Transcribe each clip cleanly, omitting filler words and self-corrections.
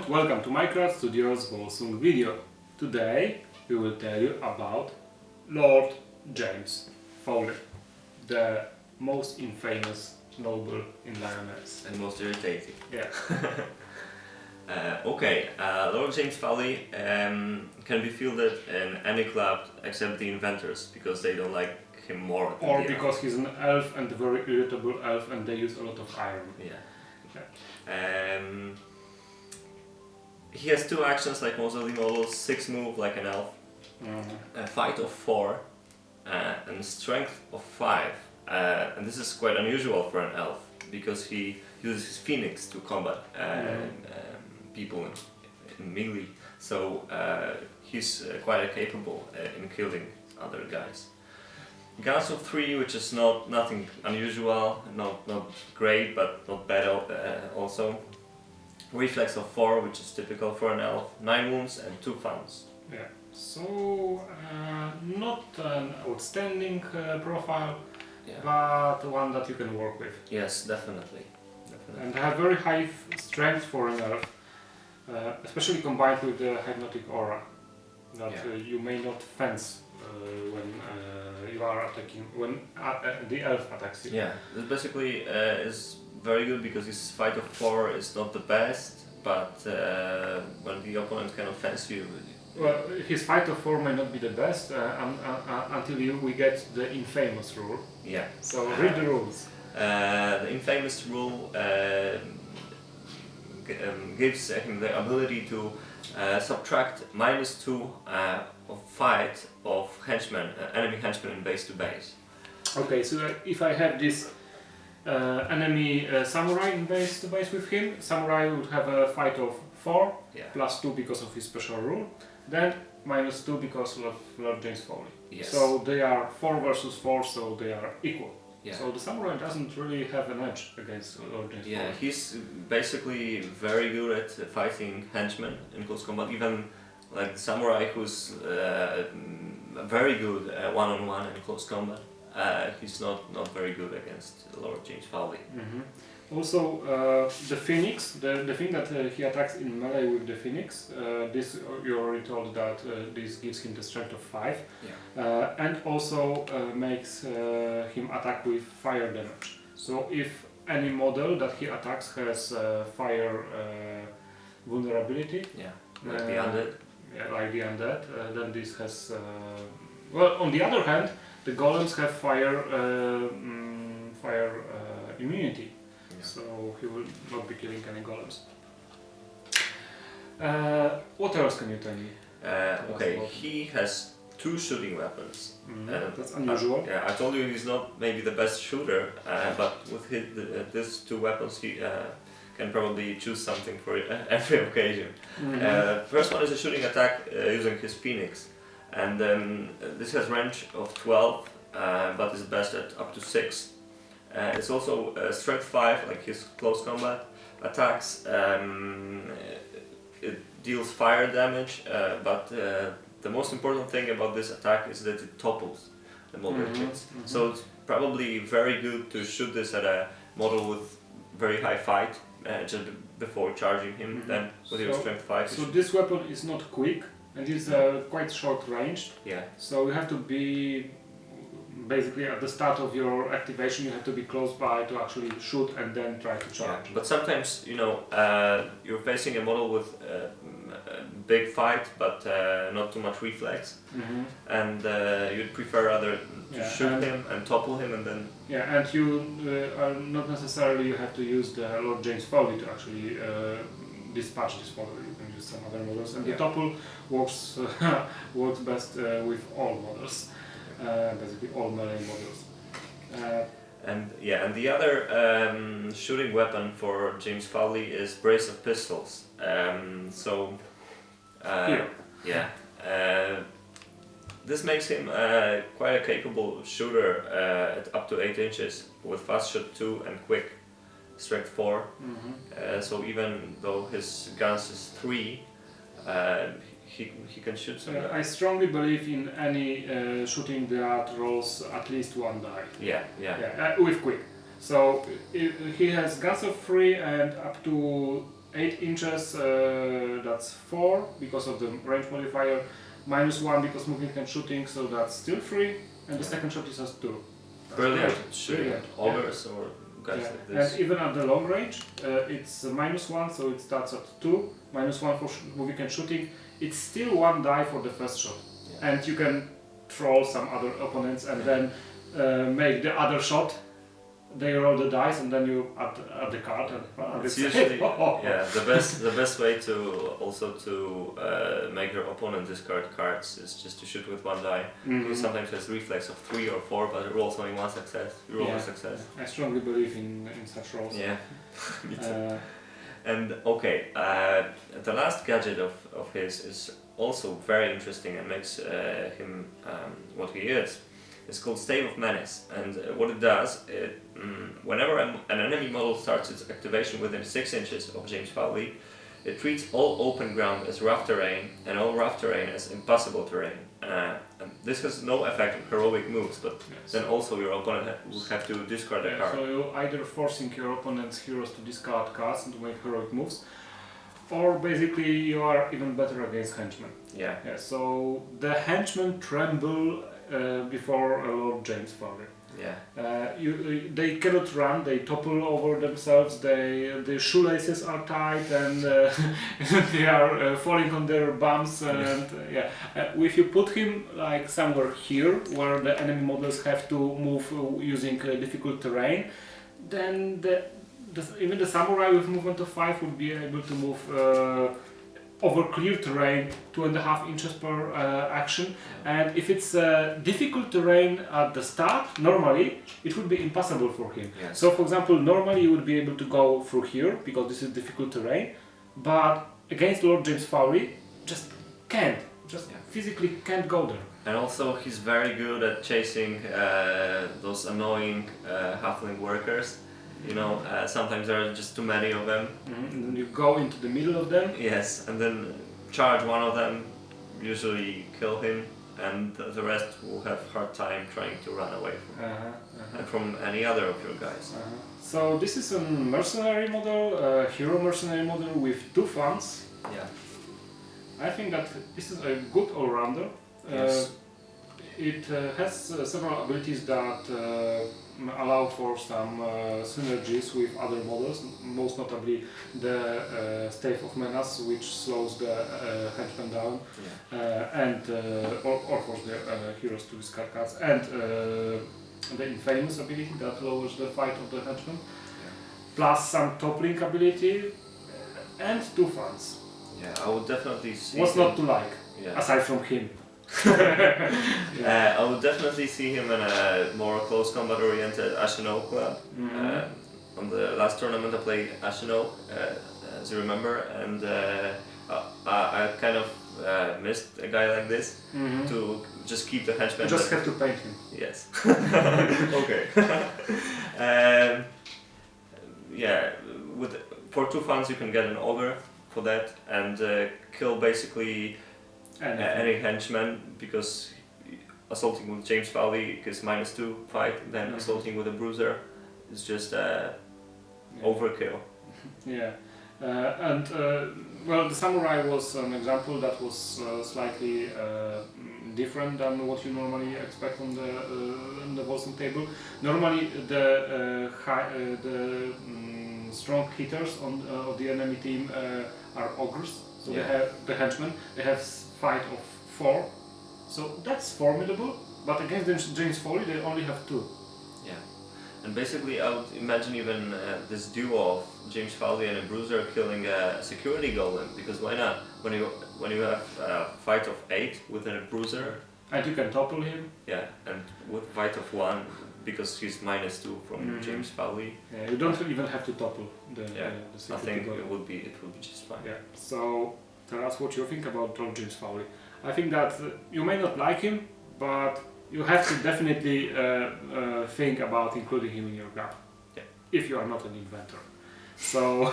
and welcome to Minecraft Studios Volsung video. Today we will tell you about Lord James Fouley, the most infamous noble in Lyonesse. And most irritating. Yeah. Lord James Fouley can be fielded in any club except the Inventors because they don't like him more. Or because he's an elf and a very irritable elf and they use a lot of iron. Yeah. He has 2 actions like most of the models, 6 move like an elf, a fight of 4, and strength of 5. And this is quite unusual for an elf because he uses his phoenix to combat people in melee. So he's quite capable in killing other guys. Guns of 3, which is nothing unusual, not great, but not bad also. Reflex of 4, which is typical for an elf. 9 wounds and 2 fouls. Yeah. So not an outstanding profile, but one that you can work with. Yes, definitely. And have very high strength for an elf, especially combined with the Hypnotic Aura, that you may not fence when you are attacking, when the elf attacks you. Yeah, this basically is very good because his fight of 4 is not the best, but when the opponent cannot fence you. Well, his fight of 4 may not be the best until we get the infamous rule. Yeah. So read the rules. The infamous rule gives him the ability to subtract -2 of fight of henchmen, enemy henchmen in base to base. Okay, so if I have this enemy samurai in base to base with him, samurai would have a fight of 4, +2 because of his special rule, then -2 because of Lord James Fouley. Yes. So they are 4 versus 4, so they are equal. Yeah. So the samurai doesn't really have an edge against Lord James Fouley. Yeah, he's basically very good at fighting henchmen in close combat, even like the samurai who's very good one-on-one in close combat. He's not very good against Lord James Fouley. Also, the Phoenix, the thing that he attacks in melee with the Phoenix, this you already told that this gives him the strength of 5, and also makes him attack with fire damage. So if any model that he attacks has fire vulnerability, like the undead. Yeah, like the undead, then this has. Well, on the other hand, the golems have fire immunity. So he will not be killing any golems. What else can you tell me? He has 2 shooting weapons. That's unusual. I told you he's not maybe the best shooter, but with these 2 weapons he can probably choose something for every occasion. First one is a shooting attack using his phoenix, and this has range of 12, but is best at up to 6. It's also strength 5, like his close combat attacks. It deals fire damage, but the most important thing about this attack is that it topples the model it hits. So it's probably very good to shoot this at a model with very high fight just before charging him. Then with your strength 5. So this weapon is not quick and is quite short ranged. Yeah. So you have to be. Basically, at the start of your activation, you have to be close by to actually shoot and then try to charge. Yeah, but sometimes, you're facing a model with a big fight, but not too much reflex, and you'd prefer rather to shoot him and topple him, and then. Yeah, and you are not necessarily you have to use the Lord James Fouley to actually dispatch this model. You can use some other models, and the topple works best with all models. Basically all melee models. And the other shooting weapon for James Fouley is brace of pistols. This makes him quite a capable shooter at up to 8 inches with fast shot 2 and quick strength 4. So even though his guns is 3, he can shoot some. I strongly believe in any shooting that rolls at least 1 die. With quick. So he has guns of 3 and up to 8 inches, that's 4 because of the range modifier, -1 because moving and shooting, so that's still 3, and the second shot is just 2. That's Brilliant. great. Shooting ogres or guys like this. And even at the long range, it's -1, so it starts at 2, -1 for moving and shooting. It's still 1 die for the first shot, and you can troll some other opponents and then make the other shot. They roll the dice and then you add the card and it's usually the best way to also to make your opponent discard cards is just to shoot with 1 die. He sometimes has reflex of 3 or 4, but it rolls only 1 success. You roll a success. I strongly believe in such rolls. Yeah. Me too. And okay, the last gadget of his is also very interesting and makes him what he is. It's called Stave of Menace, and what it does, whenever an enemy model starts its activation within 6 inches of James Fouley, it treats all open ground as rough terrain and all rough terrain as impossible terrain. And this has no effect on heroic moves, but then also your opponent will have to discard a card. So you're either forcing your opponent's heroes to discard cards and to make heroic moves, or basically you are even better against henchmen. Yeah. So the henchmen tremble before Lord James Fouley. Yeah. They cannot run, they topple over themselves, their shoelaces are tight and they are falling on their bums. And if you put him like somewhere here where the enemy models have to move using difficult terrain, then even the samurai with movement of 5 would be able to move over clear terrain 2.5 inches per action, and if it's difficult terrain at the start, normally it would be impossible for him. Yes. So for example, normally you would be able to go through here because this is difficult terrain, but against Lord James Fouley, just can't, physically can't go there. And also he's very good at chasing those annoying halfling workers. You know, sometimes there are just too many of them. And then you go into the middle of them. Yes, and then charge one of them, usually kill him, and the rest will have hard time trying to run away from any other of your guys. So this is a mercenary model, hero mercenary model with 2 funds. Yeah. I think that this is a good all-rounder. Yes. It has several abilities that allow for some synergies with other models, most notably the Stave of Menace, which slows the henchmen down, and or force the heroes to discard cards, and the Infamous ability that lowers the fight of the henchmen, plus some toppling ability, and 2 funds. Yeah, I would definitely see What's him. not to like, aside from him? I would definitely see him in a more close combat oriented Ashino club. On the last tournament I played Ashino, as you remember, and I kind of missed a guy like this to just keep the henchman. You just have to paint him. Yes. Okay. For 2 funds you can get an ogre for that and kill basically any henchman, because assaulting with James Fouley is -2 fight, then assaulting with a bruiser is just overkill. Well, the samurai was an example that was slightly different than what you normally expect on the Volsung table. Normally the strong hitters of the enemy team are ogres, so they have the henchmen, they have fight of 4, so that's formidable, but against James Fouley they only have 2. Yeah, and basically I would imagine even this duo of James Fouley and a bruiser killing a security golem, because why not? When you have a fight of 8 with a bruiser, and you can topple him. Yeah, and with fight of 1, because he's -2 from James Fouley. Yeah, you don't even have to topple the I think it would be just fine. Yeah. So tell us what you think about Lord James Fouley. I think that you may not like him, but you have to definitely think about including him in your grab. Yeah. If you are not an inventor. So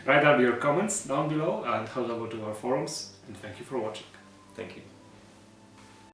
write down your comments down below and head over to our forums, and thank you for watching. Thank you.